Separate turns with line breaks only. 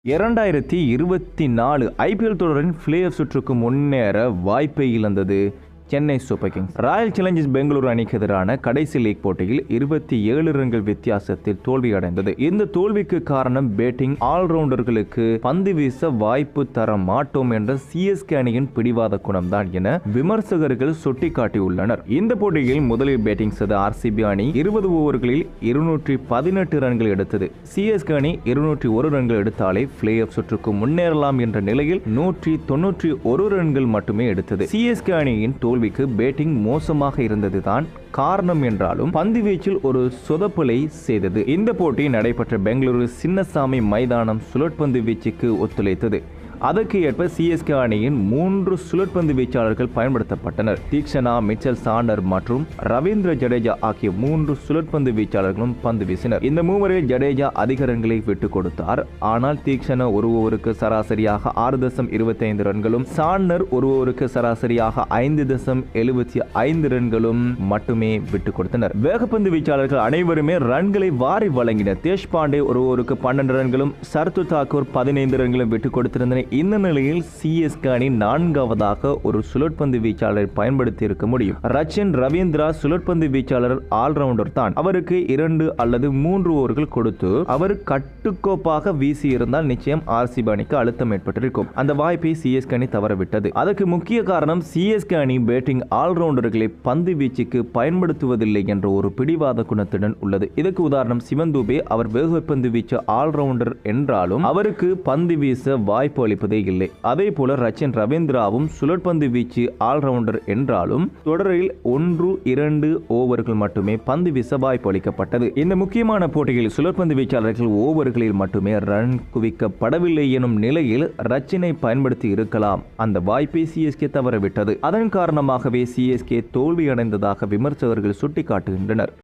2024 IPL தொடரின் play off சுற்றுக்கு முன்னேற வாய்ப்பை இழந்தது Chennai super Kings. Royal Challengers Bengaluru அணிக்கு எதிரான கடைசி லீக் போட்டியில் 27 ரன்கள் வித்தியாசத்தில் தோல்வியடைந்தது. இந்த தோல்விக்கு காரணம் பேட்டிங் ஆல்ரவுண்டர்களுக்கு பந்து வீச வாய்ப்பு தர மாட்டோம் என்ற சிஎஸ்கே அணியின் பிடிவாத குணம்தான் என விமர்சகர்கள் சுட்டிக்காட்டியுள்ளனர். இந்த போட்டியில் முதலில் பேட்டிங் செய்த ஆர்சிபி அணி 20 ஓவர்களில் 218 ரன்கள் எடுத்தது. சிஎஸ்கே அணி 201 ரன்கள் எடுத்தாலே பிளே ஆஃப் சுற்றுக்கு முன்னேறலாம் என்ற நிலையில் 191 ரன்கள் மட்டுமே எடுத்தது. சிஎஸ்கே அணியின் தோல்விக்கு பேட்டிங் மோசமாக இருந்ததுதான் காரணம் என்றாலும் பந்து வீச்சில் ஒரு சொதப்பலை செய்தது. இந்த போட்டி நடைபெற்ற பெங்களூரு சின்னசாமி மைதானம் சுழற்பந்து வீச்சுக்கு ஒத்துழைத்தது. அதற்கு ஏற்ப சிஎஸ்கே அணியின் 3 சுழற்பந்து வீச்சாளர்கள் பயன்படுத்தப்பட்டனர். தீக்ஷனா, மிச்சல் சாண்டர் மற்றும் ரவீந்திர ஜடேஜா ஆகிய 3 சுழற்பந்து வீச்சாளர்களும் பந்து வீசினர். இந்த மூவரில் ஜடேஜா அதிக ரன்களை விட்டுக் கொடுத்தார். ஆனால் தீக்ஷனா ஒரு ஓவருக்கு சராசரியாக 6.25 ரன்களும், சாண்டர் ஒரு ஓவருக்கு சராசரியாக 5.75 ரன்களும் மட்டுமே விட்டுக் கொடுத்தனர். வேகப்பந்து வீச்சாளர்கள் அனைவருமே ரன்களை வாரி வழங்கினர். தேஷ்பாண்டே ஒரு ஓவருக்கு 12 ரன்களும், சர்து தாக்கூர் 15 ரன்களும் விட்டுக் கொடுத்திருந்தனர். இந்த நிலையில் சிஎஸ்கே அணி 4வதாக ஒரு சுழற்பந்து வீச்சாளரை பயன்படுத்தி இருக்க முடியும். ரச்சின் ரவீந்திரா சுழற்பந்து வீச்சாளர் ஆல்ரவுண்டர் தான். அவருக்கு 2 அல்லது 3 ஓவர்கள் கொடுத்து அவர் கட்டுக்கோப்பாக வீசி இருந்தால் நிச்சயம் ஆர்சிபி அணிக்கு அழுத்தம் ஏற்பட்டிருக்கும். அந்த வாய்ப்பை சிஎஸ்கே அணி தவறவிட்டது. அதற்கு முக்கிய காரணம் சிஎஸ்கே அணி பேட்டிங் ஆல்ரவுண்டர்களை பந்து வீச்சுக்கு பயன்படுத்துவதில்லை என்ற ஒரு பிடிவாத குணத்துடன் உள்ளது. இதற்கு உதாரணம் சிவன் துபே. அவர் வேகப்பந்து வீச்சு ஆல்ரவுண்டர் என்றாலும் அவருக்கு பந்து வீச வாய்ப்பு இல்லை. அதே போல ரச்சின் ரவீந்திராவும் சுழற்பந்து வீச்சு ஆல்ரவுண்டர் என்றாலும் தொடரில் 1-2 ஓவர்கள் மட்டுமே பந்து வீச வாய்ப்பு அளிக்கப்பட்டது. இந்த முக்கியமான போட்டியில் சுழற்பந்து வீச்சாளர்கள் ஓவர்களில் மட்டுமே ரன் குவிக்கப்படவில்லை எனும் நிலையில் ரச்சினை பயன்படுத்தி இருக்கலாம். அந்த வாய்ப்பை சிஎஸ்கே தவறவிட்டது. அதன் காரணமாகவே சிஎஸ்கே தோல்வியடைந்ததாக விமர்சகர்கள் சுட்டிக்காட்டுகின்றனர்.